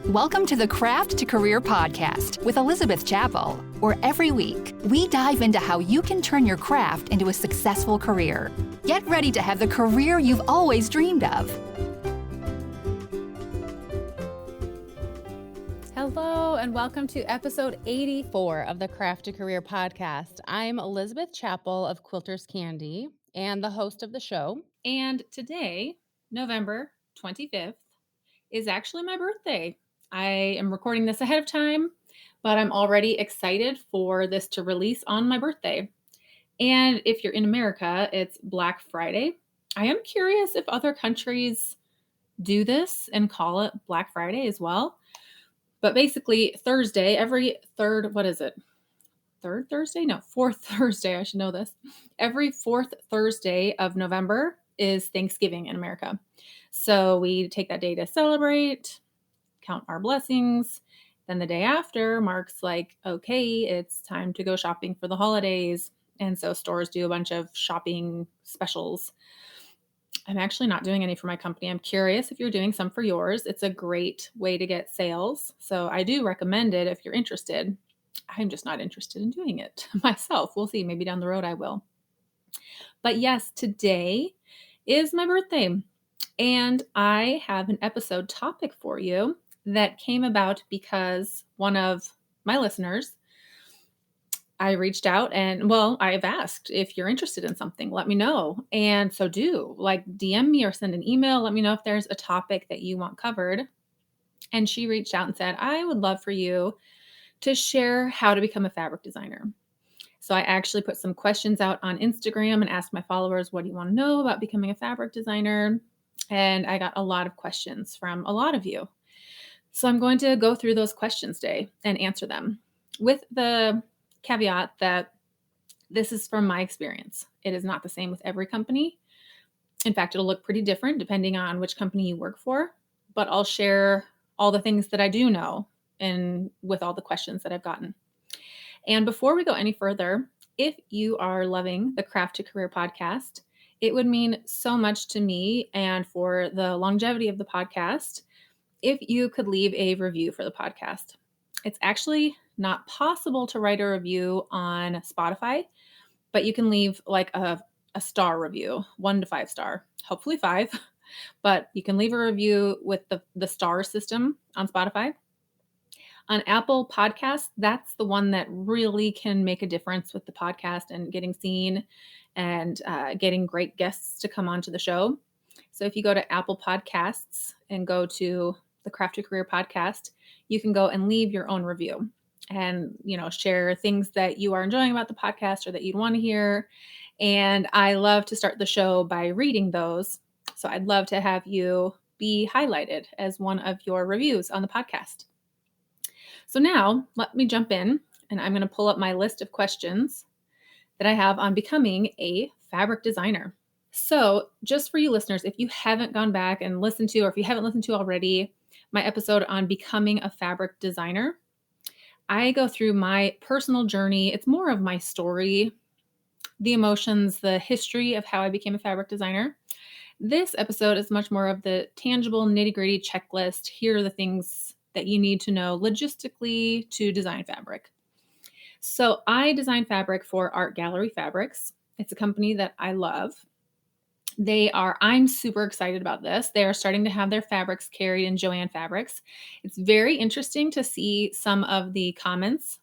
Welcome to the Craft to Career podcast with Elizabeth Chappell, where every week we dive into how you can turn your craft into a successful career. Get ready to have the career you've always dreamed of. Hello, and welcome to episode 84 of the Craft to Career podcast. I'm Elizabeth Chappell of Quilters Candy and the host of the show. And today, November 25th, is actually my birthday. I am recording this ahead of time, but I'm already excited for this to release on my birthday. And if you're in America, it's Black Friday. I am curious if other countries do this and call it Black Friday as well. But basically, Thursday, every third, Third Thursday? No, fourth Thursday. I should know this. Every fourth Thursday of November is Thanksgiving in America. So we take that day to celebrate, count our blessings. Then the day after marks like, okay, it's time to go shopping for the holidays. And so stores do a bunch of shopping specials. I'm actually not doing any for my company. I'm curious if you're doing some for yours. It's a great way to get sales. So I do recommend it if you're interested. I'm just not interested in doing it myself. We'll see. Maybe down the road I will. But yes, today is my birthday. And I have an episode topic for you that came about because one of my listeners, I reached out and, I've asked if you're interested in something, let me know. And so DM me or send an email. Let me know if there's a topic that you want covered. And she reached out and said, I would love for you to share how to become a fabric designer. So I actually put some questions out on Instagram and asked my followers, what do you want to know about becoming a fabric designer? And I got a lot of questions from a lot of you. So I'm going to go through those questions today and answer them with the caveat that this is from my experience. It is not the same with every company. In fact, it'll look pretty different depending on which company you work for, but I'll share all the things that I do know and with all the questions that I've gotten. And before we go any further, if you are loving the Craft to Career podcast, it would mean so much to me and for the longevity of the podcast if you could leave a review for the podcast. It's actually not possible to write a review on Spotify, but you can leave like a star review, 1 to 5 star, hopefully 5, but you can leave a review with the star system on Spotify. On Apple Podcasts, that's the one that really can make a difference with the podcast and getting seen and getting great guests to come onto the show. So if you go to Apple Podcasts and go to the Craft to Career podcast, you can go and leave your own review and, share things that you are enjoying about the podcast or that you'd want to hear. And I love to start the show by reading those. So I'd love to have you be highlighted as one of your reviews on the podcast. So now let me jump in and I'm going to pull up my list of questions that I have on becoming a fabric designer. So just for you listeners, if you haven't gone back and listened to, or if you haven't listened to already, my episode on becoming a fabric designer, I go through my personal journey. It's more of my story, the emotions, the history of how I became a fabric designer. This episode is much more of the tangible, nitty-gritty checklist. Here are the things that you need to know logistically to design fabric. So I design fabric for Art Gallery Fabrics. It's a company that I love. I'm super excited about this. They are starting to have their fabrics carried in Joann fabrics. It's very interesting to see some of the comments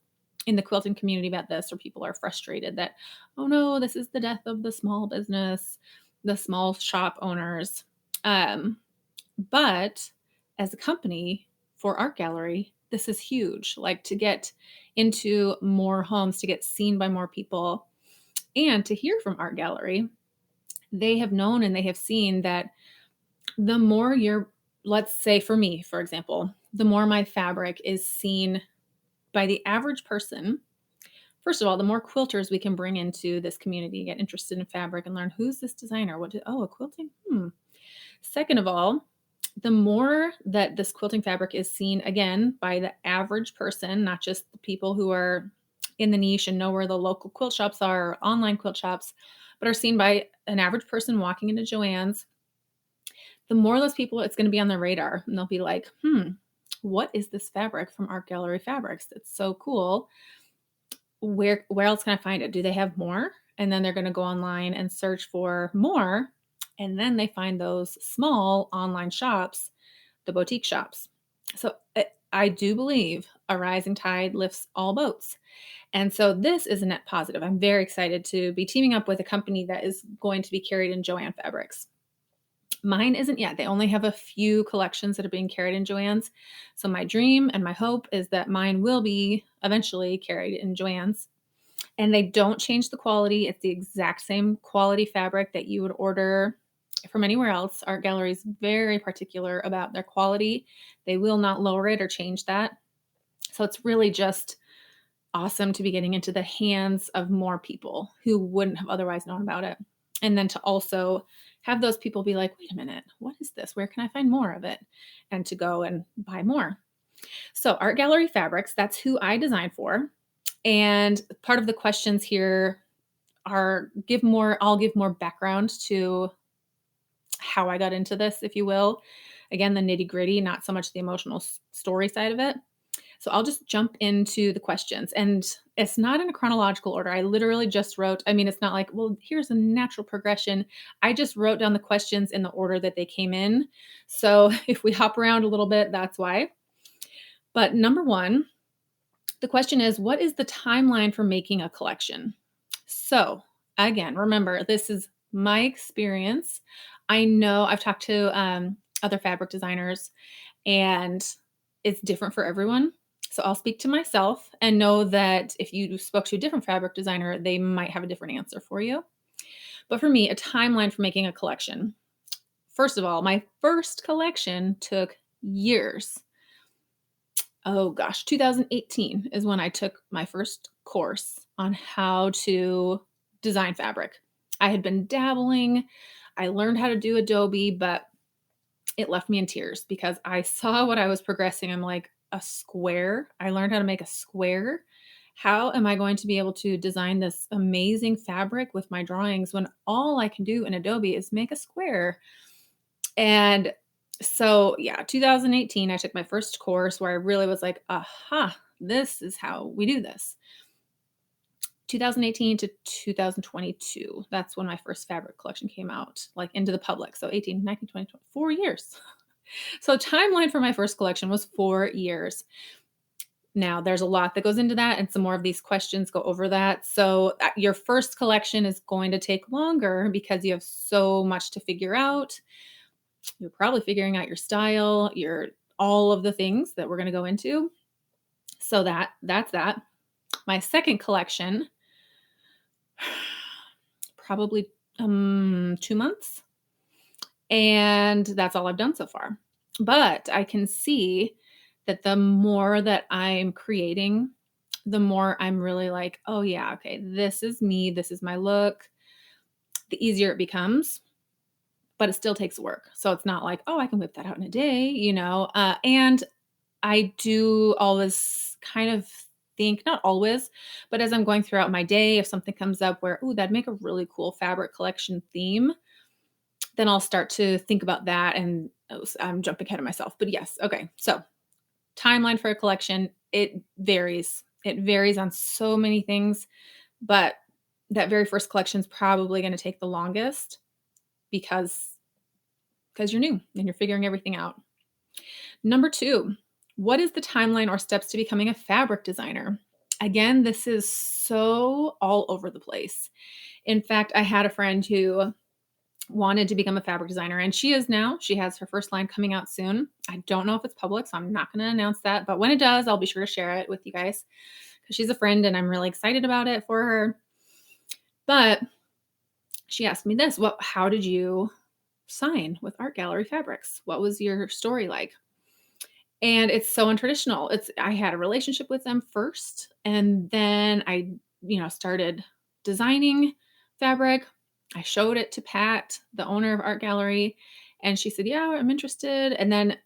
in the quilting community about this, where people are frustrated that, oh no, this is the death of the small business, the small shop owners. But as a company for Art Gallery, this is huge. Like to get into more homes, to get seen by more people, and to hear from Art Gallery. They have known and they have seen that the more let's say for me, for example, the more my fabric is seen by the average person, first of all, the more quilters we can bring into this community, get interested in fabric and learn who's this designer, a quilting? Second of all, the more that this quilting fabric is seen again by the average person, not just the people who are in the niche and know where the local quilt shops are or online quilt shops, but are seen by an average person walking into Joann's, the more those people, it's going to be on their radar. And they'll be like, what is this fabric from Art Gallery Fabrics? It's so cool. Where else can I find it? Do they have more? And then they're going to go online and search for more. And then they find those small online shops, the boutique shops. So I do believe a rising tide lifts all boats. And so this is a net positive. I'm very excited to be teaming up with a company that is going to be carried in Joann fabrics. Mine isn't yet. They only have a few collections that are being carried in Joann's. So my dream and my hope is that mine will be eventually carried in Joann's. And they don't change the quality. It's the exact same quality fabric that you would order from anywhere else. Art Gallery is very particular about their quality. They will not lower it or change that. So it's really just awesome to be getting into the hands of more people who wouldn't have otherwise known about it. And then to also have those people be like, wait a minute, what is this? Where can I find more of it? And to go and buy more. So Art Gallery Fabrics, that's who I design for. And part of the questions here are I'll give more background to how I got into this, if you will. Again, the nitty gritty, not so much the emotional story side of it. So I'll just jump into the questions, and it's not in a chronological order. I literally just wrote, it's not like, well, here's a natural progression. I just wrote down the questions in the order that they came in. So if we hop around a little bit, that's why. But number one, the question is, what is the timeline for making a collection? So again, remember, this is my experience. I know I've talked to other fabric designers, and it's different for everyone. So I'll speak to myself and know that if you spoke to a different fabric designer, they might have a different answer for you. But for me, a timeline for making a collection. First of all, my first collection took years. Oh gosh, 2018 is when I took my first course on how to design fabric. I had been dabbling. I learned how to do Adobe, but it left me in tears because I saw what I was progressing. I'm like, a square? I learned how to make a square. How am I going to be able to design this amazing fabric with my drawings when all I can do in Adobe is make a square? And so, 2018, I took my first course where I really was like, aha, this is how we do this. 2018 to 2022, that's when my first fabric collection came out, like into the public. So 18, 19, 20, 4 years. So timeline for my first collection was 4 years. Now, there's a lot that goes into that, and some more of these questions go over that. So your first collection is going to take longer because you have so much to figure out. You're probably figuring out your style, all of the things that we're going to go into. So that's that. My second collection, probably 2 months. And that's all I've done so far. But I can see that the more that I'm creating, the more I'm really like, oh yeah, okay, this is me, this is my look. The easier it becomes, but it still takes work. So it's not like, oh, I can whip that out in a day, and I do always kind of think, not always, but as I'm going throughout my day, if something comes up where, oh, that'd make a really cool fabric collection theme, then I'll start to think about that. And I'm jumping ahead of myself, but yes. Okay. So timeline for a collection, it varies. It varies on so many things, but that very first collection is probably going to take the longest because you're new and you're figuring everything out. Number 2, what is the timeline or steps to becoming a fabric designer? Again, this is so all over the place. In fact, I had a friend who wanted to become a fabric designer, and she is now. She has her first line coming out soon. I don't know if it's public, so I'm not going to announce that, but when it does, I'll be sure to share it with you guys because she's a friend and I'm really excited about it for her. But she asked me this, how did you sign with Art Gallery Fabrics? What was your story like? And it's so untraditional. I had a relationship with them first, and then I, started designing fabric. I showed it to Pat, the owner of Art Gallery, and she said, yeah, I'm interested. And then,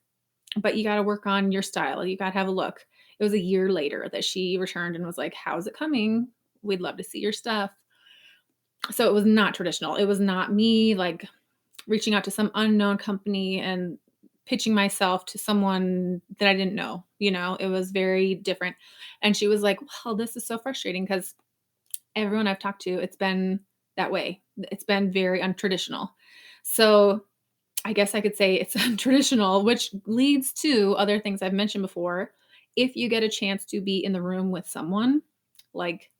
but you got to work on your style. You got to have a look. It was a year later that she returned and was like, how's it coming? We'd love to see your stuff. So it was not traditional. It was not me like reaching out to some unknown company and pitching myself to someone that I didn't know, it was very different. And she was like, well, this is so frustrating because everyone I've talked to, it's been that way. It's been very untraditional. So I guess I could say it's untraditional, which leads to other things I've mentioned before. If you get a chance to be in the room with someone like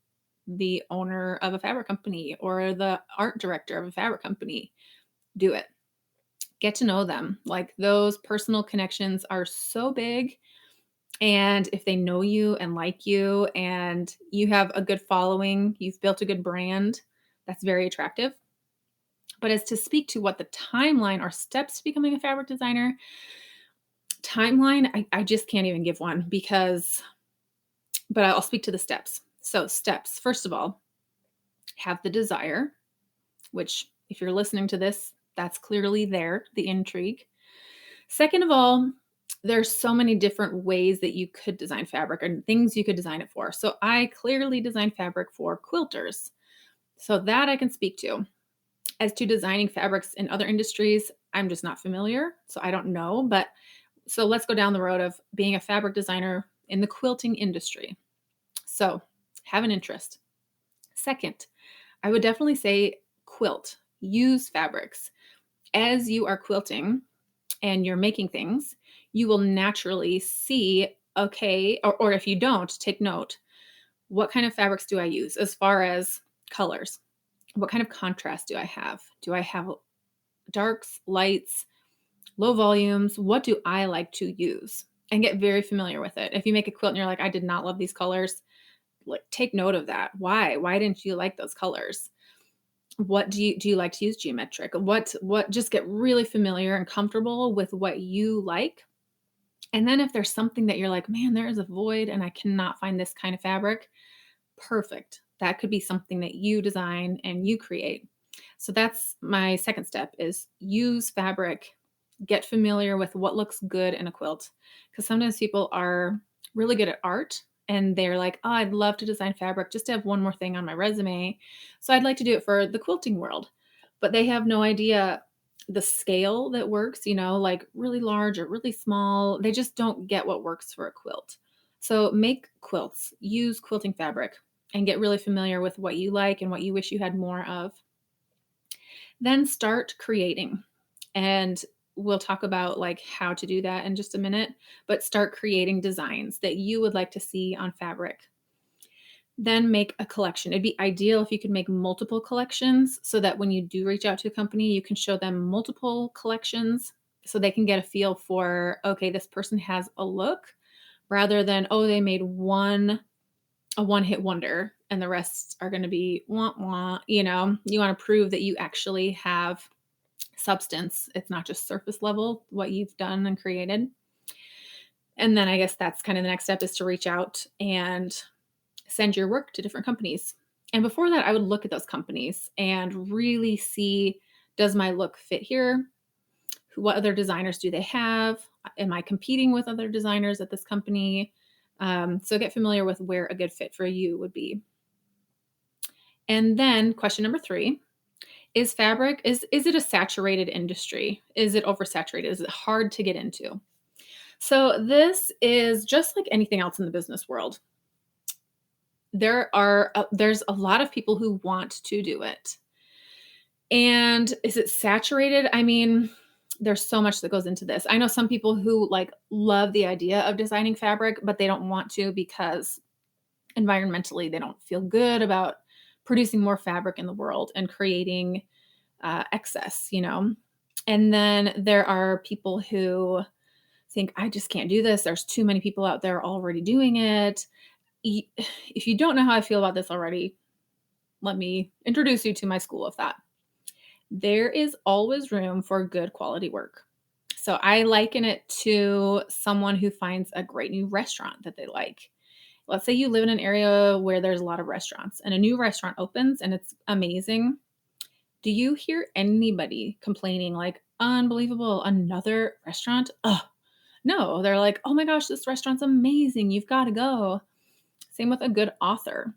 the owner of a fabric company or the art director of a fabric company, do it. Get to know them. Like, those personal connections are so big. And if they know you and like you and you have a good following, you've built a good brand, that's very attractive. But as to speak to what the timeline or steps to becoming a fabric designer, timeline, I just can't even give one but I'll speak to the steps. So steps, first of all, have the desire, which if you're listening to this, that's clearly there, the intrigue. Second of all, there's so many different ways that you could design fabric and things you could design it for. So I clearly design fabric for quilters. So that I can speak to. As to designing fabrics in other industries, I'm just not familiar, so I don't know. But so let's go down the road of being a fabric designer in the quilting industry. So have an interest. Second, I would definitely say quilt. Use fabrics. As you are quilting and you're making things, you will naturally see, okay, or if you don't, take note, what kind of fabrics do I use as far as colors? What kind of contrast do I have? Do I have darks, lights, low volumes? What do I like to use? And get very familiar with it. If you make a quilt and you're like, I did not love these colors, like, take note of that. Why? Why didn't you like those colors? What do you like to use geometric? What just get really familiar and comfortable with what you like. And then if there's something that you're like, man, there is a void and I cannot find this kind of fabric, perfect. That could be something that you design and you create. So that's my second step, is use fabric, get familiar with what looks good in a quilt. Because sometimes people are really good at art and they're like, oh, I'd love to design fabric just to have one more thing on my resume. So I'd like to do it for the quilting world. But they have no idea the scale that works, like really large or really small. They just don't get what works for a quilt. So make quilts, use quilting fabric, and get really familiar with what you like and what you wish you had more of. Then start creating. And we'll talk about like how to do that in just a minute, but start creating designs that you would like to see on fabric. Then make a collection. It'd be ideal if you could make multiple collections so that when you do reach out to a company, you can show them multiple collections so they can get a feel for, okay, this person has a look, rather than, oh, they made a one-hit wonder and the rest are going to be wah wah. You want to prove that you actually have substance. It's not just surface level what you've done and created. And then I guess that's kind of the next step, is to reach out and send your work to different companies. And before that, I would look at those companies and really see, does my look fit here? What other designers do they have? Am I competing with other designers at this company? So get familiar with where a good fit for you would be. And then question number 3, is fabric, is it a saturated industry? Is it oversaturated? Is it hard to get into? So this is just like anything else in the business world. There's a lot of people who want to do it. And is it saturated? I mean, there's so much that goes into this. I know some people who like love the idea of designing fabric, but they don't want to because environmentally they don't feel good about producing more fabric in the world and creating excess, And then there are people who think, I just can't do this. There's too many people out there already doing it. If you don't know how I feel about this already, let me introduce you to my school of thought. There is always room for good quality work. So I liken it to someone who finds a great new restaurant that they like. Let's say you live in an area where there's a lot of restaurants and a new restaurant opens and it's amazing. Do you hear anybody complaining like, unbelievable, another restaurant? Oh, no. They're like, oh my gosh, this restaurant's amazing. You've got to go. Same with a good author.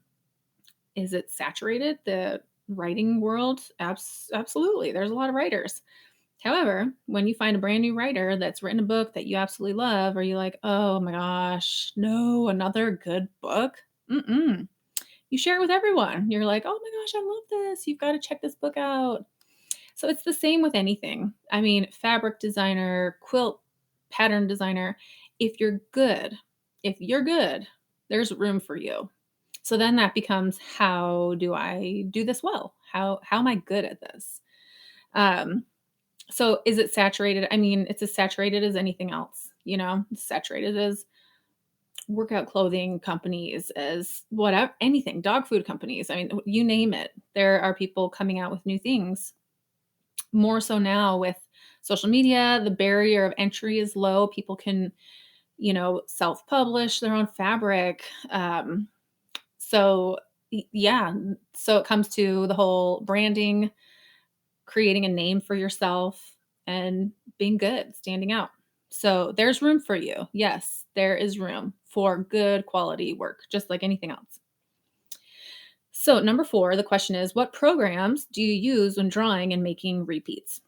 Is it saturated? The writing world? Absolutely. There's a lot of writers. However, when you find a brand new writer that's written a book that you absolutely love, or you're like, oh my gosh, no, another good book. You share it with everyone. You're like, oh my gosh, I love this. You've got to check this book out. So it's the same with anything. I mean, fabric designer, quilt pattern designer, if you're good, there's room for you. So then that becomes, how do I do this well? How am I good at this? So is it saturated? I mean, it's as saturated as anything else, it's saturated as workout clothing companies, as whatever, anything, dog food companies. I mean, you name it. There are people coming out with new things. More so now with social media, the barrier of entry is low. People can, self-publish their own fabric. So yeah, so it comes to the whole branding, creating a name for yourself, and being good, standing out. So there's room for you. Yes, there is room for good quality work, just like anything else. So number 4, the question is, what programs do you use when drawing and making repeats?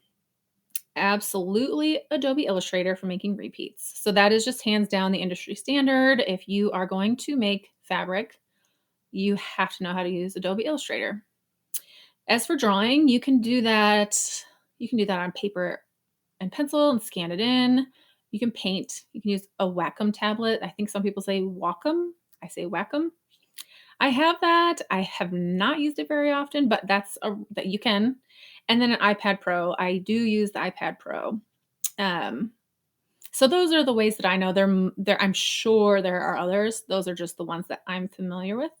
Absolutely Adobe Illustrator for making repeats. So that is just hands down the industry standard. If you are going to make fabric, you have to know how to use Adobe Illustrator. As for drawing, you can do that on paper and pencil and scan it in. You can paint. You can use a Wacom tablet. I think some people say Wacom. I say Wacom. I have that. I have not used it very often, but that you can. And then an iPad Pro. I do use the iPad Pro. So those are the ways that I know. There. I'm sure there are others. Those are just the ones that I'm familiar with.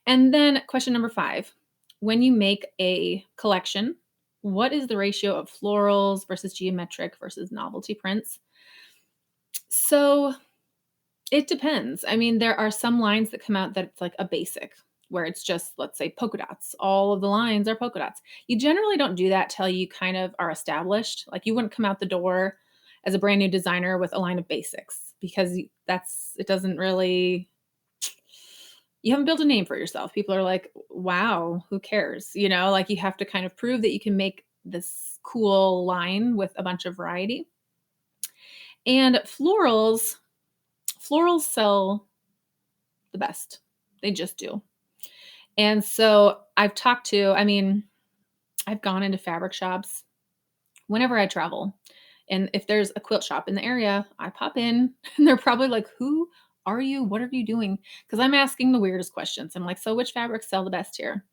And then question number 5, when you make a collection, what is the ratio of florals versus geometric versus novelty prints? So it depends. I mean, there are some lines that come out that it's like a basic, where it's just, let's say, polka dots. All of the lines are polka dots. You generally don't do that till you kind of are established. Like, you wouldn't come out the door as a brand new designer with a line of basics, because it doesn't really, you haven't built a name for yourself. People are like, wow, who cares? Like, you have to kind of prove that you can make this cool line with a bunch of variety. And florals sell the best. They just do. And so I've gone into fabric shops whenever I travel. And if there's a quilt shop in the area, I pop in and they're probably like, who are you? What are you doing? Because I'm asking the weirdest questions. I'm like, so which fabrics sell the best here?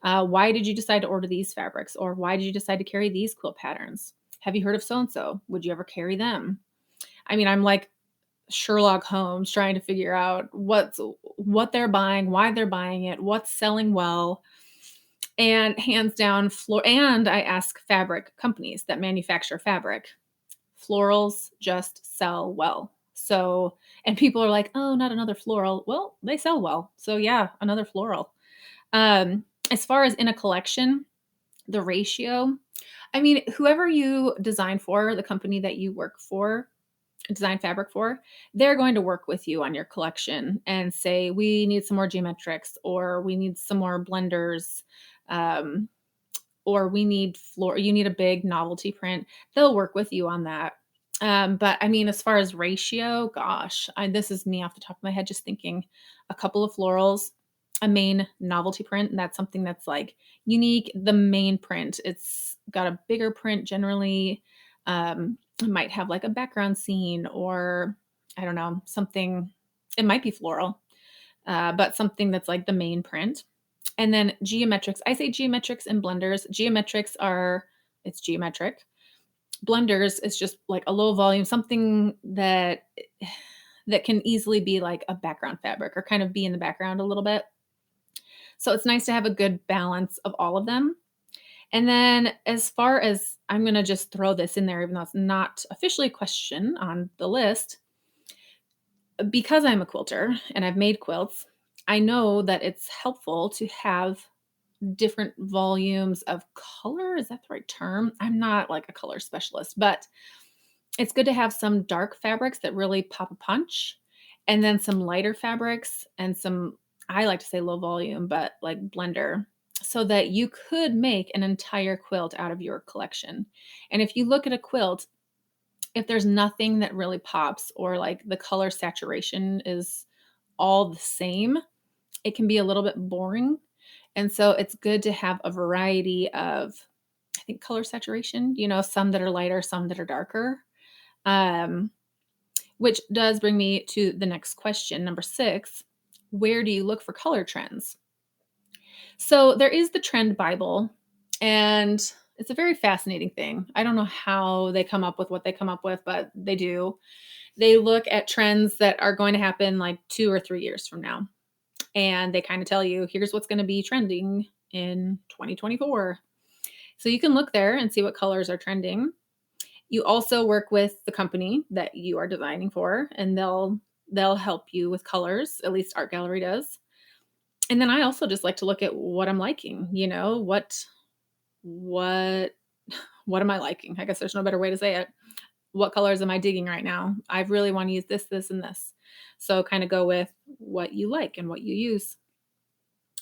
Why did you decide to order these fabrics? Or why did you decide to carry these quilt patterns? Have you heard of so-and-so? Would you ever carry them? I mean, I'm like Sherlock Holmes trying to figure out what they're buying, why they're buying it, what's selling well. And hands down, and I ask fabric companies that manufacture fabric. Florals just sell well. So, and people are like, oh, not another floral. Well, they sell well. So yeah, another floral. As far as in a collection, the ratio, I mean, whoever you design for, the company that you work for, design fabric for, they're going to work with you on your collection and say, we need some more geometrics, or we need some more blenders, or you need a big novelty print. They'll work with you on that. But I mean, as far as ratio, gosh, this is me off the top of my head, just thinking, a couple of florals, a main novelty print, and that's something that's like unique. The main print, it's got a bigger print generally. It might have like a background scene, or I don't know, something, it might be floral, but something that's like the main print. And then geometrics, I say geometrics and blenders. It's geometric. Blenders is just like a low volume, something that can easily be like a background fabric, or kind of be in the background a little bit. So it's nice to have a good balance of all of them. And then as far as, I'm going to just throw this in there, even though it's not officially a question on the list, because I'm a quilter and I've made quilts, I know that it's helpful to have different volumes of color. Is that the right term? I'm not like a color specialist, but it's good to have some dark fabrics that really pop a punch, and then some lighter fabrics and some, I like to say low volume, but like blender. so that you could make an entire quilt out of your collection. And if you look at a quilt, if there's nothing that really pops, or like the color saturation is all the same, it can be a little bit boring. And so it's good to have a variety of, I think, color saturation, some that are lighter, some that are darker. Which does bring me to the next question, number 6. Where do you look for color trends? So there is the Trend Bible, and it's a very fascinating thing. I don't know how they come up with what they come up with, but they do. They look at trends that are going to happen like 2 or 3 years from now. And they kind of tell you, here's what's going to be trending in 2024. So you can look there and see what colors are trending. You also work with the company that you are designing for, and they'll help you with colors. At least Art Gallery does. And then I also just like to look at what I'm liking, what am I liking? I guess there's no better way to say it. What colors am I digging right now? I really want to use this, this, and this. So kind of go with what you like and what you use.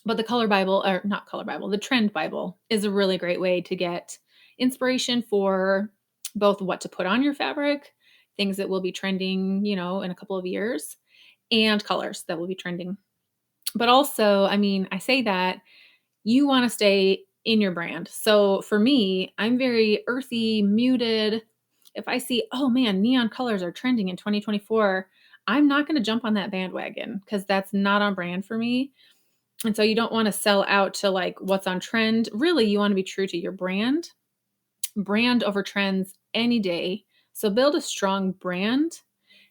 But the the Trend Bible is a really great way to get inspiration for both what to put on your fabric, things that will be trending, in a couple of years, and colors that will be trending. But also, I say that you want to stay in your brand. So for me, I'm very earthy, muted. If I see, oh man, neon colors are trending in 2024, I'm not going to jump on that bandwagon because that's not on brand for me. And so you don't want to sell out to like what's on trend. Really, you want to be true to your brand. Brand over trends any day. So build a strong brand.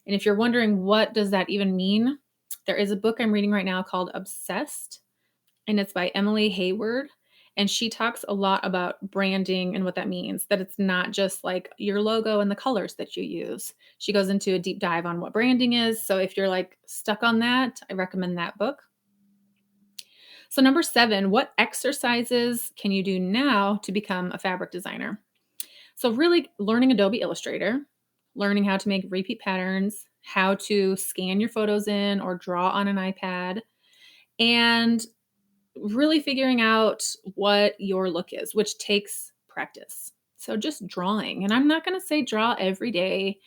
And if you're wondering what does that even mean, there is a book I'm reading right now called Obsessed, and it's by Emily Hayward. And she talks a lot about branding and what that means, that it's not just like your logo and the colors that you use. She goes into a deep dive on what branding is. So if you're like stuck on that, I recommend that book. So number 7, what exercises can you do now to become a fabric designer? So really learning Adobe Illustrator, learning how to make repeat patterns, how to scan your photos in or draw on an iPad, and really figuring out what your look is, which takes practice. So just drawing. And I'm not going to say draw every day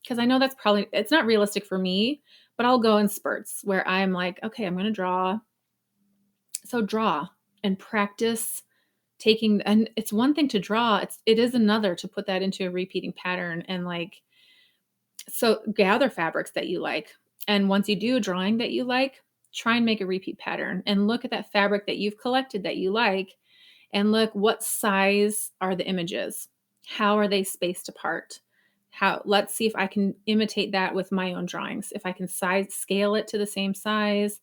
because I know it's not realistic for me, but I'll go in spurts where I'm like, okay, I'm going to draw. So draw and practice and it's one thing to draw. It is another to put that into a repeating pattern, and so gather fabrics that you like. And once you do a drawing that you like, try and make a repeat pattern and look at that fabric that you've collected that you like, and look what size are the images. How are they spaced apart? Let's see if I can imitate that with my own drawings. If I can scale it to the same size,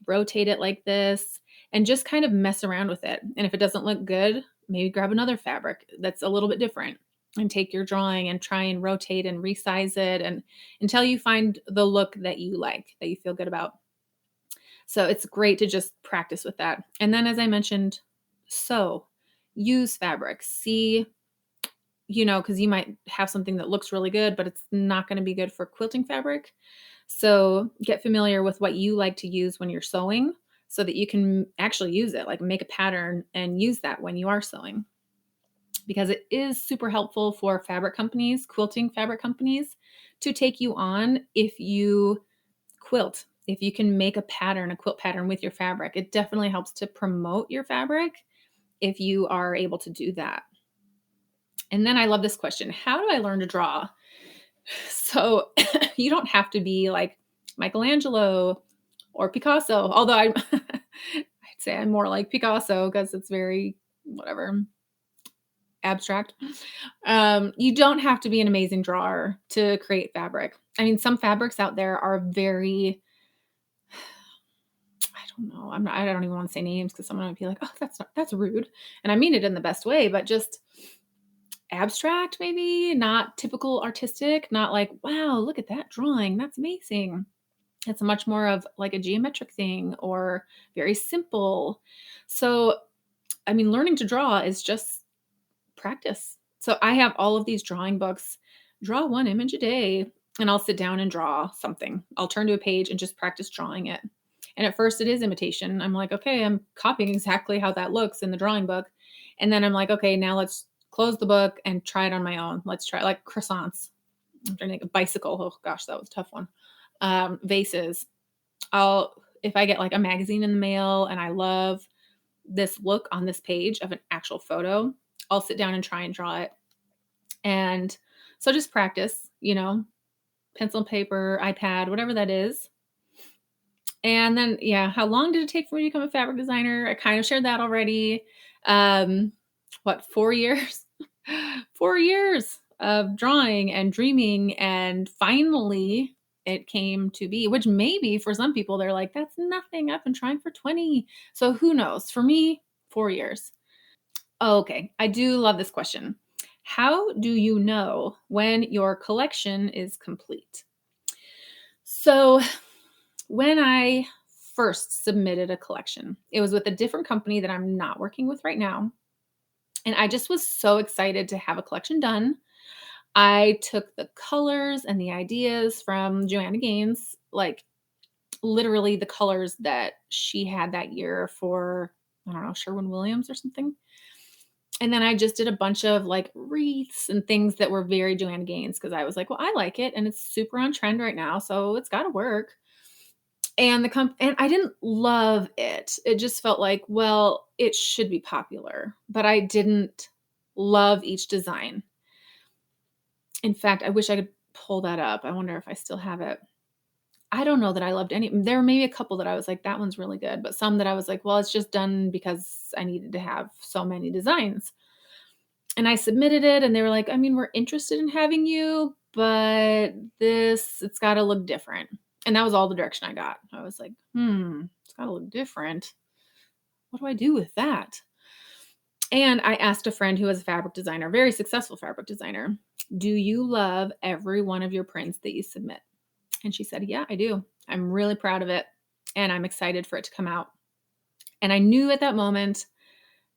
rotate it like this, and just kind of mess around with it. And if it doesn't look good, maybe grab another fabric that's a little bit different and take your drawing and try and rotate and resize it and until you find the look that you like, that you feel good about. So it's great to just practice with that. And then, as I mentioned, use fabric. See, because you might have something that looks really good, but it's not going to be good for quilting fabric. So get familiar with what you like to use when you're sewing so that you can actually use it, like make a pattern and use that when you are sewing. Because it is super helpful for quilting fabric companies, to take you on if you quilt. If you can make a quilt pattern with your fabric, it definitely helps to promote your fabric if you are able to do that. And then I love this question. How do I learn to draw? So you don't have to be like Michelangelo or Picasso, although I'd say I'm more like Picasso because it's very, abstract. You don't have to be an amazing drawer to create fabric. Some fabrics out there are very, I don't know. I don't even want to say names because someone might be like, oh, that's rude. And I mean it in the best way, but just abstract, maybe not typical artistic, not like, wow, look at that drawing. That's amazing. It's much more of like a geometric thing or very simple. So, learning to draw is just practice. So I have all of these drawing books. Draw one image a day, and I'll sit down and draw something. I'll turn to a page and just practice drawing it. And at first it is imitation. I'm like, okay, I'm copying exactly how that looks in the drawing book. And then I'm like, okay, now let's close the book and try it on my own. Let's try like croissants. I'm trying to think of bicycle. Oh gosh, that was a tough one. Vases. If I get like a magazine in the mail and I love this look on this page of an actual photo, I'll sit down and try and draw it. And so just practice, pencil and paper, iPad, whatever that is. And then, yeah, how long did it take for me to become a fabric designer? I kind of shared that already. 4 years? 4 years of drawing and dreaming, and finally it came to be, which maybe for some people they're like, that's nothing. I've been trying for 20. So who knows? For me, 4 years. Okay, I do love this question. How do you know when your collection is complete? So when I first submitted a collection, it was with a different company that I'm not working with right now. And I just was so excited to have a collection done. I took the colors and the ideas from Joanna Gaines, like literally the colors that she had that year for, I don't know, Sherwin-Williams or something. And then I just did a bunch of like wreaths and things that were very Joanna Gaines, because I was like, well, I like it and it's super on trend right now, so it's got to work. And and I didn't love it. It just felt like, well, it should be popular, but I didn't love each design. In fact, I wish I could pull that up. I wonder if I still have it. I don't know that I loved any. There were maybe a couple that I was like, that one's really good, but some that I was like, well, it's just done because I needed to have so many designs. And I submitted it and they were like, I mean, we're interested in having you, but it's got to look different. And that was all the direction I got. I was like, it's got to look different. What do I do with that? And I asked a friend who was a fabric designer, very successful fabric designer, do you love every one of your prints that you submit? And she said, yeah, I do. I'm really proud of it. And I'm excited for it to come out. And I knew at that moment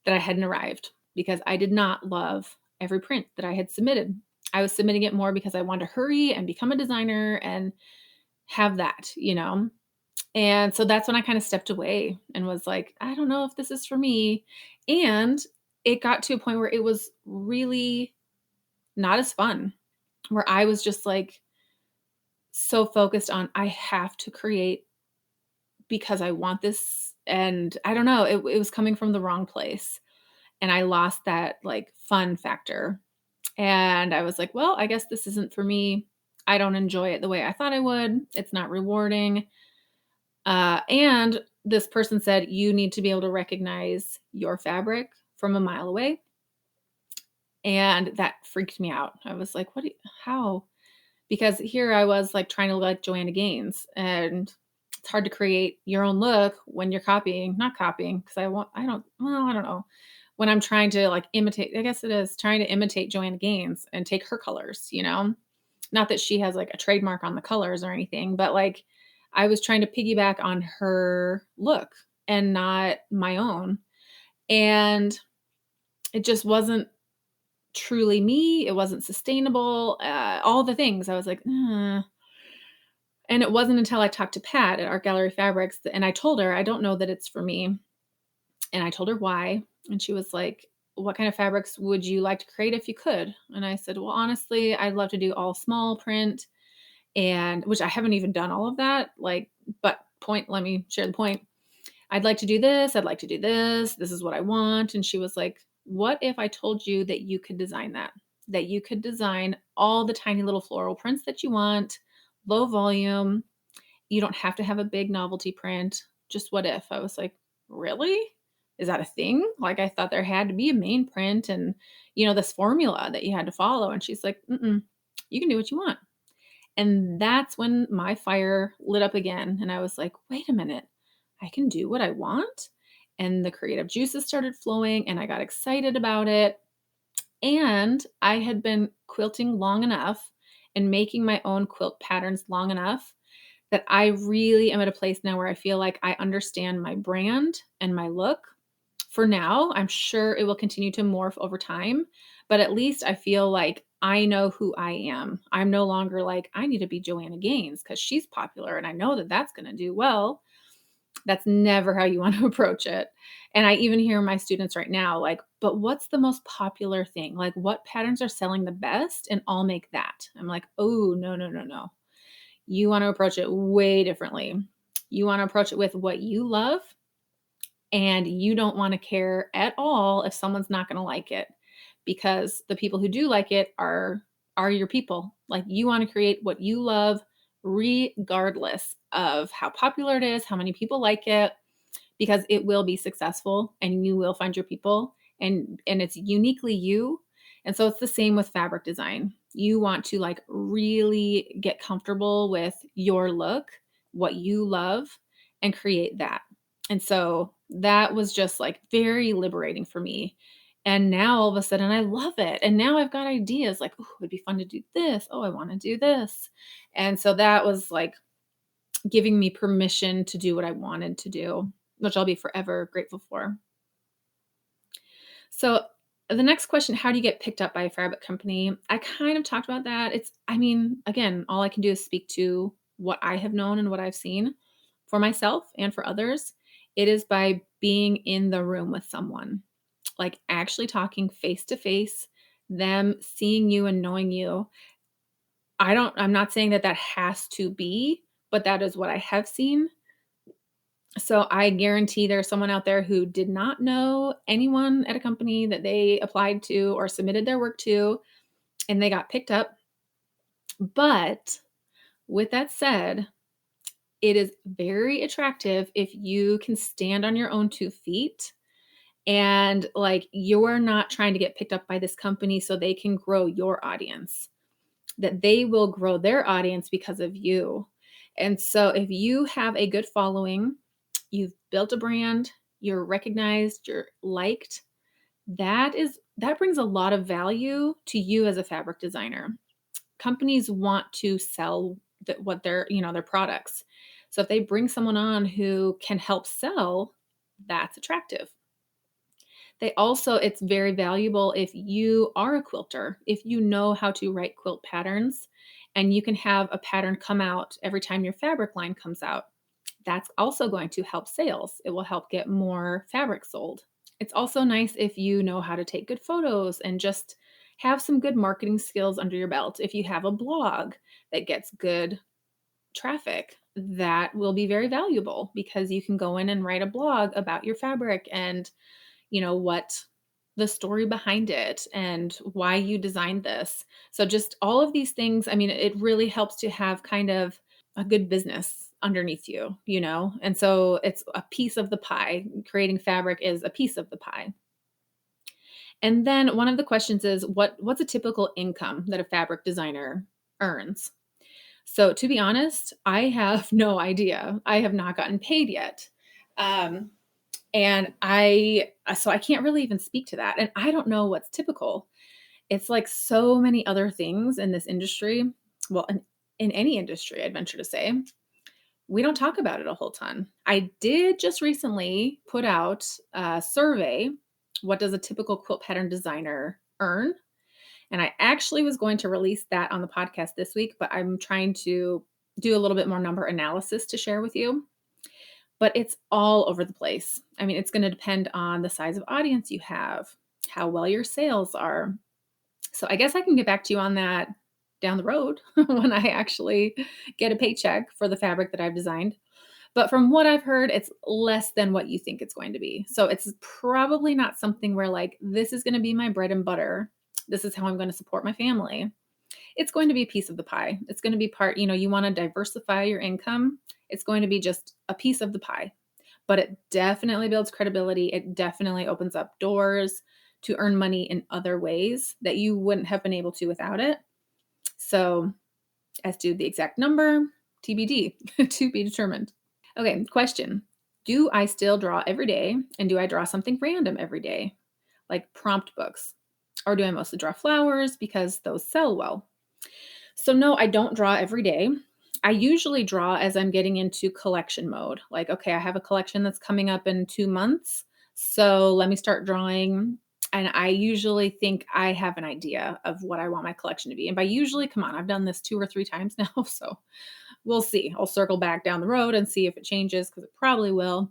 that I hadn't arrived, because I did not love every print that I had submitted. I was submitting it more because I wanted to hurry and become a designer and have that, And so that's when I kind of stepped away and was like, I don't know if this is for me. And it got to a point where it was really not as fun, where I was just like so focused on, I have to create because I want this. And I don't know, it was coming from the wrong place. And I lost that like fun factor. And I was like, well, I guess this isn't for me. I don't enjoy it the way I thought I would. It's not rewarding. And this person said, you need to be able to recognize your fabric from a mile away. And that freaked me out. I was like, how? Because here I was like trying to look like Joanna Gaines, and it's hard to create your own look when you're not copying. Because I don't know. When I'm trying to like imitate, I guess it is trying to imitate Joanna Gaines and take her colors, not that she has like a trademark on the colors or anything, but like I was trying to piggyback on her look and not my own. And it just wasn't truly me. It wasn't sustainable. All the things. I was like, And it wasn't until I talked to Pat at Art Gallery Fabrics and I told her, I don't know that it's for me. And I told her why. And she was like, what kind of fabrics would you like to create if you could? And I said, well, honestly, I'd love to do all small print, and which I haven't even done all of that. Let me share the point. I'd like to do this. I'd like to do this. This is what I want. And she was like, what if I told you that you could design that you could design all the tiny little floral prints that you want, low volume. You don't have to have a big novelty print. Just what if? I was like, really? Is that a thing? Like, I thought there had to be a main print and, this formula that you had to follow. And she's like, you can do what you want. And that's when my fire lit up again. And I was like, wait a minute, I can do what I want. And the creative juices started flowing and I got excited about it. And I had been quilting long enough and making my own quilt patterns long enough that I really am at a place now where I feel like I understand my brand and my look. For now, I'm sure it will continue to morph over time, but at least I feel like I know who I am. I'm no longer like, I need to be Joanna Gaines because she's popular and I know that that's going to do well. That's never how you want to approach it. And I even hear my students right now, like, but what's the most popular thing? Like, what patterns are selling the best? And I'll make that. I'm like, oh, no, no, no, no. You want to approach it way differently. You want to approach it with what you love, and you don't want to care at all if someone's not going to like it, because the people who do like it are your people. Like, you want to create what you love regardless of how popular it is, how many people like it, because it will be successful and you will find your people, and it's uniquely you. And so it's the same with fabric design. You want to like really get comfortable with your look, what you love, and create that. And so that was just like very liberating for me. And now all of a sudden I love it. And now I've got ideas like, oh, it would be fun to do this. Oh, I want to do this. And so that was like giving me permission to do what I wanted to do, which I'll be forever grateful for. So the next question, how do you get picked up by a fabric company? I kind of talked about that. Again, all I can do is speak to what I have known and what I've seen for myself and for others. It is by being in the room with someone, like actually talking face to face, them seeing you and knowing you. I'm not saying that has to be, but that is what I have seen. So I guarantee there's someone out there who did not know anyone at a company that they applied to or submitted their work to, and they got picked up. But with that said, it is very attractive if you can stand on your own 2 feet, and like, you're not trying to get picked up by this company so they can grow your audience, that they will grow their audience because of you. And so if you have a good following, you've built a brand, you're recognized, you're liked, that brings a lot of value to you as a fabric designer. Companies want to sell what their products. So if they bring someone on who can help sell, that's attractive. It's very valuable if you are a quilter, if you know how to write quilt patterns, and you can have a pattern come out every time your fabric line comes out. That's also going to help sales. It will help get more fabric sold. It's also nice if you know how to take good photos and just have some good marketing skills under your belt. If you have a blog that gets good traffic, that will be very valuable, because you can go in and write a blog about your fabric and what the story behind it and why you designed this. So just all of these things, it really helps to have kind of a good business underneath you, and so it's a piece of the pie. Creating fabric is a piece of the pie. And then one of the questions is, what's a typical income that a fabric designer earns? So to be honest, I have no idea. I have not gotten paid yet. And so I can't really even speak to that. And I don't know what's typical. It's like so many other things in this industry. Well, in any industry, I'd venture to say, we don't talk about it a whole ton. I did just recently put out a survey. What does a typical quilt pattern designer earn? And I actually was going to release that on the podcast this week, but I'm trying to do a little bit more number analysis to share with you. But it's all over the place. It's going to depend on the size of audience you have, how well your sales are. So I guess I can get back to you on that down the road when I actually get a paycheck for the fabric that I've designed. But from what I've heard, it's less than what you think it's going to be. So it's probably not something where like, this is going to be my bread and butter. This is how I'm going to support my family. It's going to be a piece of the pie. It's going to be part, you want to diversify your income. It's going to be just a piece of the pie, but it definitely builds credibility. It definitely opens up doors to earn money in other ways that you wouldn't have been able to without it. So as to the exact number, TBD, to be determined. Okay, question. Do I still draw every day? And do I draw something random every day, like prompt books? Or do I mostly draw flowers because those sell well? So no, I don't draw every day. I usually draw as I'm getting into collection mode. Like, okay, I have a collection that's coming up in 2 months. So let me start drawing. And I usually think I have an idea of what I want my collection to be. And by usually, come on, I've done this 2 or 3 times now. So we'll see. I'll circle back down the road and see if it changes, because it probably will.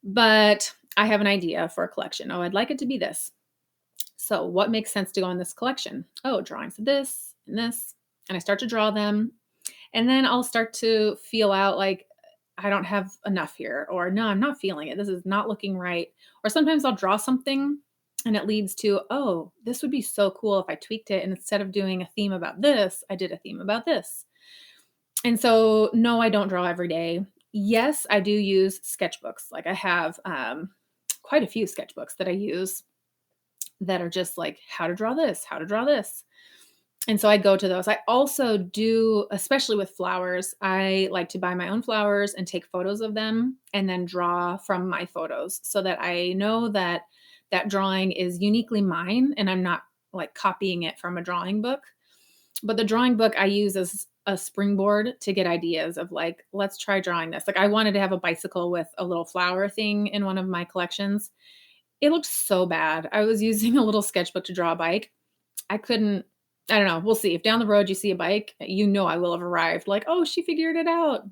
But I have an idea for a collection. Oh, I'd like it to be this. So what makes sense to go in this collection? Oh, drawings of this and this. And I start to draw them. And then I'll start to feel out like, I don't have enough here, or no, I'm not feeling it. This is not looking right. Or sometimes I'll draw something and it leads to, oh, this would be so cool if I tweaked it. And instead of doing a theme about this, I did a theme about this. And so, no, I don't draw every day. Yes, I do use sketchbooks. Like I have quite a few sketchbooks that I use that are just like how to draw this, how to draw this. And so I go to those. I also do, especially with flowers, I like to buy my own flowers and take photos of them and then draw from my photos so that I know that that drawing is uniquely mine and I'm not like copying it from a drawing book. But the drawing book I use as a springboard to get ideas of like, let's try drawing this. Like I wanted to have a bicycle with a little flower thing in one of my collections. It looked so bad. I was using a little sketchbook to draw a bike. I couldn't, I don't know. We'll see. If down the road you see a bike, you know I will have arrived like, oh, she figured it out.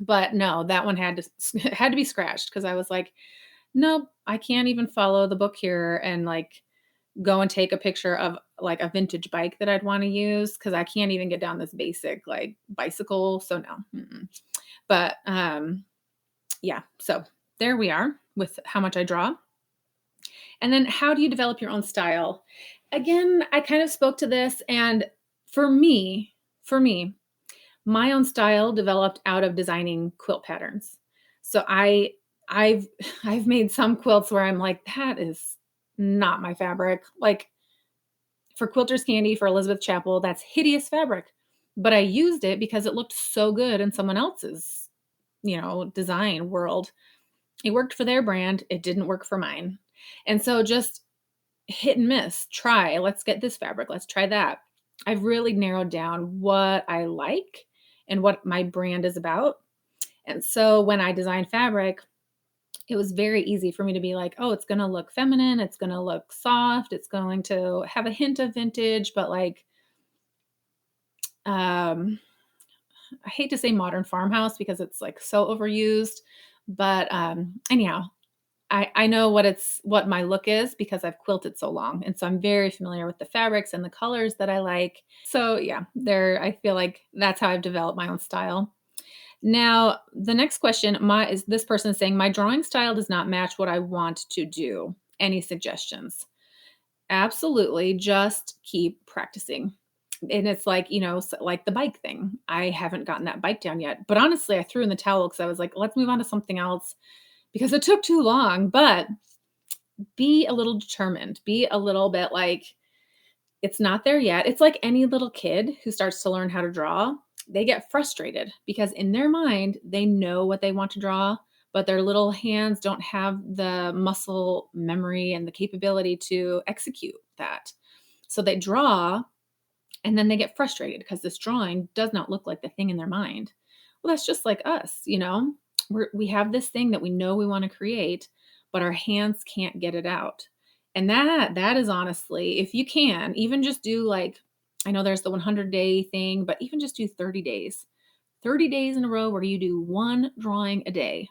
But no, that one had to be scratched because I was like, nope, I can't even follow the book here and like go and take a picture of like a vintage bike that I'd want to use because I can't even get down this basic like bicycle. So no. Mm-mm. But yeah, so there we are with how much I draw. And then how do you develop your own style? Again, I kind of spoke to this, and for me, my own style developed out of designing quilt patterns. So I've made some quilts where I'm like, that is not my fabric. Like for Quilters Candy for Elizabeth Chapel, that's hideous fabric. But I used it because it looked so good in someone else's, design world. It worked for their brand. It didn't work for mine. And so just hit and miss, try, let's get this fabric, let's try that. I've really narrowed down what I like and what my brand is about. And so when I design fabric, it was very easy for me to be like, oh, it's going to look feminine. It's going to look soft. It's going to have a hint of vintage, but like, I hate to say modern farmhouse because it's like so overused, but anyhow, I know what my look is because I've quilted so long. And so I'm very familiar with the fabrics and the colors that I like. So yeah, I feel like that's how I've developed my own style. Now, the next question is this person saying, my drawing style does not match what I want to do. Any suggestions? Absolutely. Just keep practicing. And it's like, like the bike thing. I haven't gotten that bike down yet. But honestly, I threw in the towel because I was like, let's move on to something else because it took too long. But be a little determined. Be a little bit like, it's not there yet. It's like any little kid who starts to learn how to draw. They get frustrated because in their mind, they know what they want to draw, but their little hands don't have the muscle memory and the capability to execute that. So they draw and then they get frustrated because this drawing does not look like the thing in their mind. Well, that's just like us, we have this thing that we know we want to create, but our hands can't get it out. And that is honestly, if you can, even just do like, I know there's the 100-day thing, but even just do 30 days. 30 days in a row where you do one drawing a day.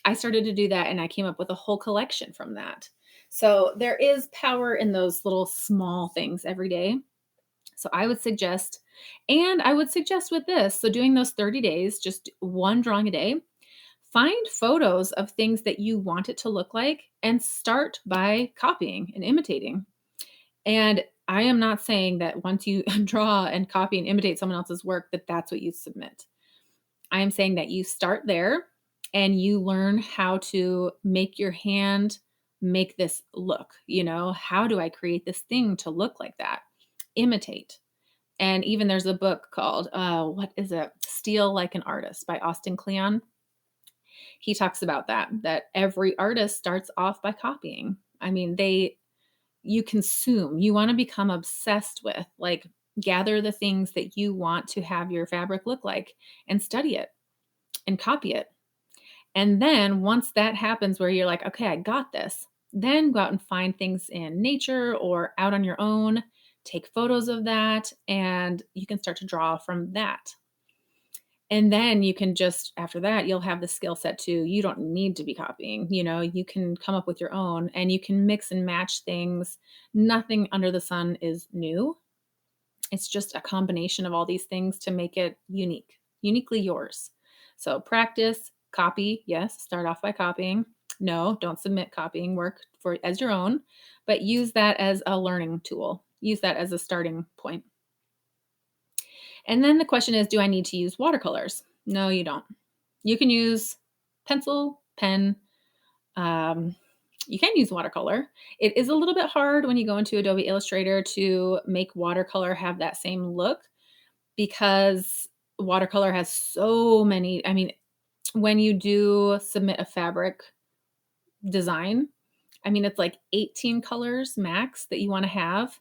I started to do that and I came up with a whole collection from that. So there is power in those little small things every day. So I would suggest with this, so doing those 30 days, just one drawing a day, find photos of things that you want it to look like and start by copying and imitating. And I am not saying that once you draw and copy and imitate someone else's work, that's what you submit. I am saying that you start there and you learn how to make your hand make this look. How do I create this thing to look like that? Imitate. And even there's a book called, what is it? Steal Like an Artist by Austin Kleon. He talks about that every artist starts off by copying. I mean, you consume, you want to become obsessed with, like, gather the things that you want to have your fabric look like and study it and copy it. And then once that happens where you're like, okay, I got this, then go out and find things in nature or out on your own, take photos of that, and you can start to draw from that. And then you can just, after that, you'll have the skill set too. You don't need to be copying, you can come up with your own and you can mix and match things. Nothing under the sun is new. It's just a combination of all these things to make it uniquely yours. So practice, copy. Yes, start off by copying. No, don't submit copying work as your own, but use that as a learning tool. Use that as a starting point. And then the question is, do I need to use watercolors? No, you don't. You can use pencil, pen. You can use watercolor. It is a little bit hard when you go into Adobe Illustrator to make watercolor have that same look because watercolor has so many. I mean, when you do submit a fabric design, it's like 18 colors max that you want to have.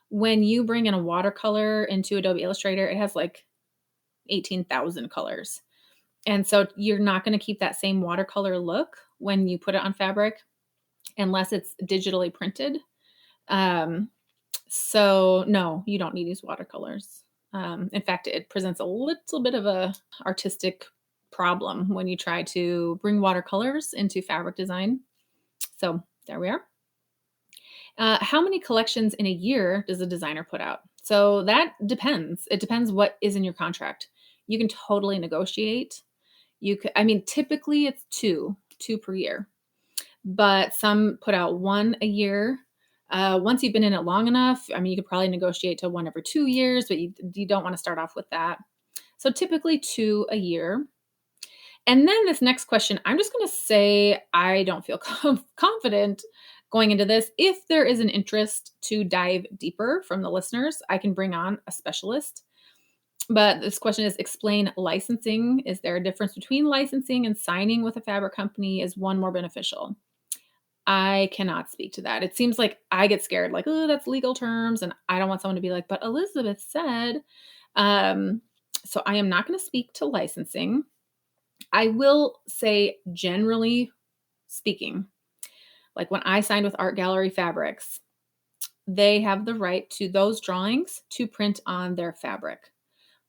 When you bring in a watercolor into Adobe Illustrator, it has like 18,000 colors. And so you're not going to keep that same watercolor look when you put it on fabric unless it's digitally printed. So no, you don't need these watercolors. In fact, it presents a little bit of a artistic problem when you try to bring watercolors into fabric design. So there we are. How many collections in a year does a designer put out? So that depends. It depends what is in your contract. You can totally negotiate. Typically it's two per year, but some put out one a year. Once you've been in it long enough, you could probably negotiate to one every 2 years, but you don't want to start off with that. So typically 2 a year. And then this next question, I'm just going to say I don't feel confident going into this. If there is an interest to dive deeper from the listeners, I can bring on a specialist. But this question is, explain licensing. Is there a difference between licensing and signing with a fabric company? Is one more beneficial? I cannot speak to that. It seems like I get scared, like, oh, that's legal terms. And I don't want someone to be like, but Elizabeth said. So I am not going to speak to licensing. I will say, generally speaking, like when I signed with Art Gallery Fabrics, they have the right to those drawings to print on their fabric.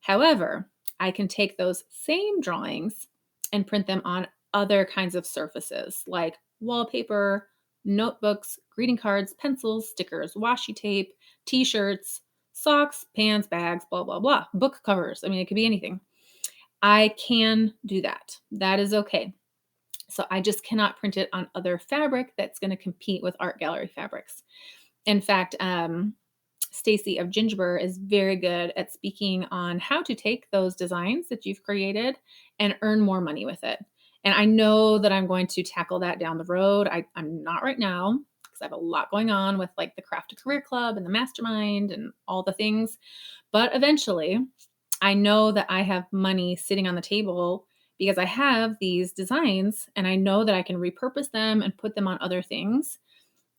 However, I can take those same drawings and print them on other kinds of surfaces like wallpaper, notebooks, greeting cards, pencils, stickers, washi tape, t-shirts, socks, pants, bags, blah, blah, blah, book covers. It could be anything. I can do that. That is okay. So I just cannot print it on other fabric that's going to compete with Art Gallery Fabrics. In fact, Stacy of Gingerbread is very good at speaking on how to take those designs that you've created and earn more money with it. And I know that I'm going to tackle that down the road. I'm not right now because I have a lot going on with like the Craft to Career Club and the mastermind and all the things. But eventually, I know that I have money sitting on the table because I have these designs and I know that I can repurpose them and put them on other things.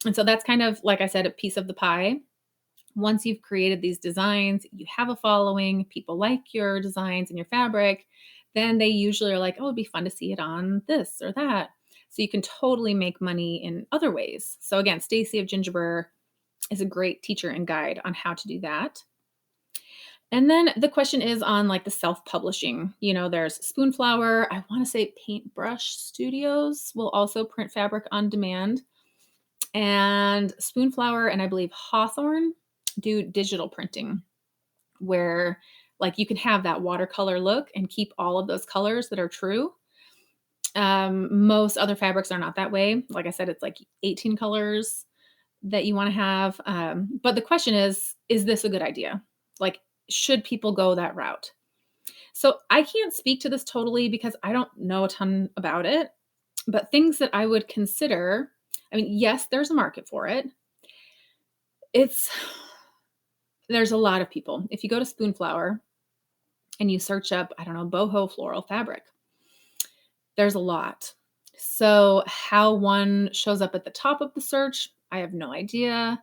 And so that's kind of, like I said, a piece of the pie. Once you've created these designs, you have a following, people like your designs and your fabric, then they usually are like, oh, it'd be fun to see it on this or that. So you can totally make money in other ways. So again, Stacy of Gingerbread is a great teacher and guide on how to do that. And then the question is on like the self-publishing. There's Spoonflower. I want to say Paintbrush Studios will also print fabric on demand. And Spoonflower and I believe Hawthorne do digital printing where like you can have that watercolor look and keep all of those colors that are true. Most other fabrics are not that way. Like I said, it's like 18 colors that you want to have. But the question is this a good idea? Like, should people go that route? So I can't speak to this totally because I don't know a ton about it, but things that I would consider, yes, there's a market for it. There's a lot of people. If you go to Spoonflower and you search up, I don't know, boho floral fabric, there's a lot. So how one shows up at the top of the search, I have no idea.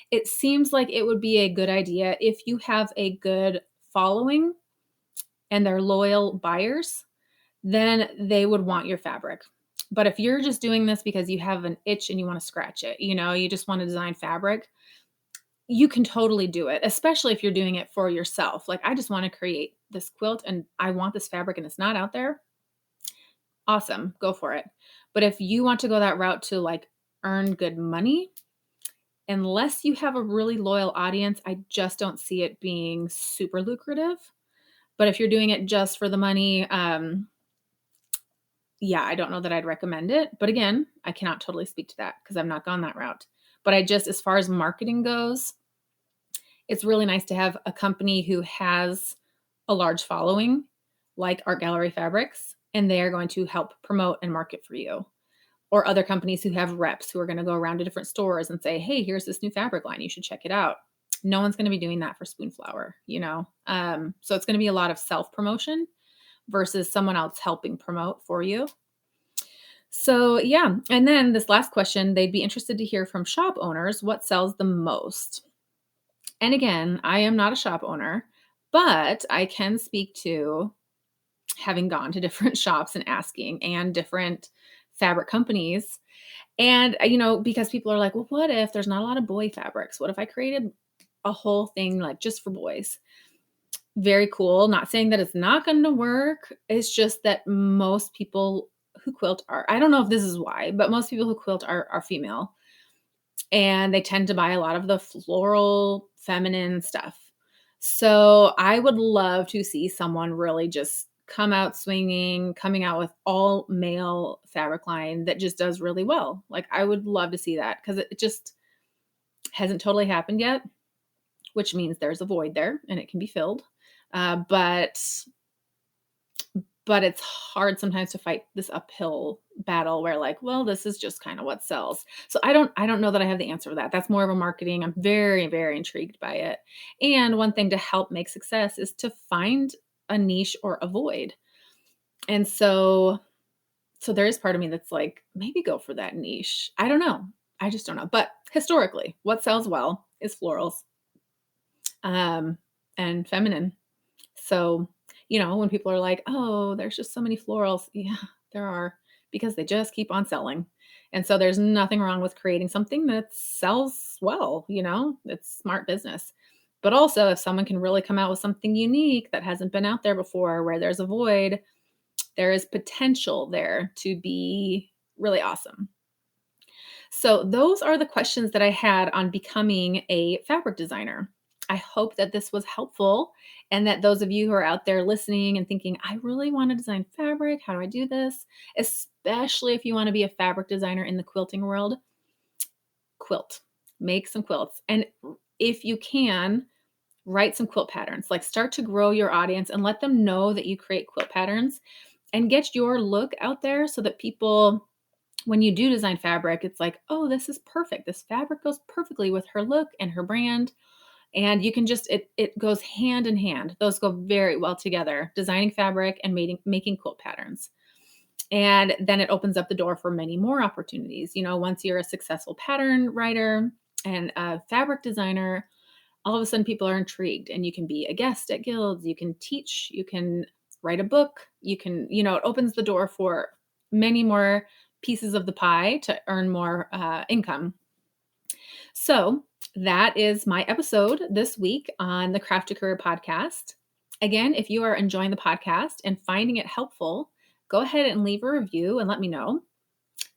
It seems like it would be a good idea if you have a good following and they're loyal buyers, then they would want your fabric. But if you're just doing this because you have an itch and you want to scratch it, you just want to design fabric, you can totally do it, especially if you're doing it for yourself. Like, I just want to create this quilt and I want this fabric and it's not out there. Awesome, go for it. But if you want to go that route to like earn good money, unless you have a really loyal audience, I just don't see it being super lucrative. But if you're doing it just for the money, yeah, I don't know that I'd recommend it. But again, I cannot totally speak to that because I've not gone that route. But as far as marketing goes, it's really nice to have a company who has a large following, like Art Gallery Fabrics, and they are going to help promote and market for you. Or other companies who have reps who are going to go around to different stores and say, hey, here's this new fabric line. You should check it out. No one's going to be doing that for Spoonflower, So it's going to be a lot of self-promotion versus someone else helping promote for you. So yeah. And then this last question, they'd be interested to hear from shop owners, what sells the most? And again, I am not a shop owner, but I can speak to having gone to different shops and asking and different fabric companies. And, because people are like, well, what if there's not a lot of boy fabrics? What if I created a whole thing like just for boys? Very cool. Not saying that it's not going to work. It's just that most people who quilt I don't know if this is why, but most people who quilt are female. And they tend to buy a lot of the floral, feminine stuff. So I would love to see someone really just come out swinging, coming out with all male fabric line that just does really well. Like, I would love to see that because it just hasn't totally happened yet, which means there's a void there and it can be filled. But it's hard sometimes to fight this uphill battle where like, well, this is just kind of what sells. So I don't know that I have the answer for that. That's more of a marketing. I'm very, very intrigued by it. And one thing to help make success is to find a niche or a void. And so there is part of me that's like, maybe go for that niche. I don't know. I just don't know. But historically, what sells well is florals, and feminine. So, when people are like, oh, there's just so many florals. Yeah, there are, because they just keep on selling. And so there's nothing wrong with creating something that sells well, it's smart business. But also, if someone can really come out with something unique that hasn't been out there before, where there's a void, there is potential there to be really awesome. So those are the questions that I had on becoming a fabric designer. I hope that this was helpful and that those of you who are out there listening and thinking, I really want to design fabric, how do I do this? Especially if you want to be a fabric designer in the quilting world, quilt, make some quilts. And if you can, write some quilt patterns, like start to grow your audience and let them know that you create quilt patterns and get your look out there so that people, when you do design fabric, it's like, oh, this is perfect. This fabric goes perfectly with her look and her brand. And you can just, it goes hand in hand. Those go very well together, designing fabric and making quilt patterns. And then it opens up the door for many more opportunities. Once you're a successful pattern writer and a fabric designer, all of a sudden people are intrigued and you can be a guest at guilds, you can teach, you can write a book, you can, it opens the door for many more pieces of the pie to earn more income. So that is my episode this week on the Craft to Career podcast. Again, if you are enjoying the podcast and finding it helpful, go ahead and leave a review and let me know.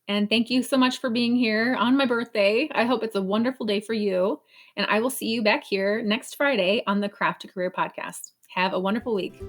And thank you so much for being here on my birthday. I hope it's a wonderful day for you. And I will see you back here next Friday on the Craft to Career podcast. Have a wonderful week.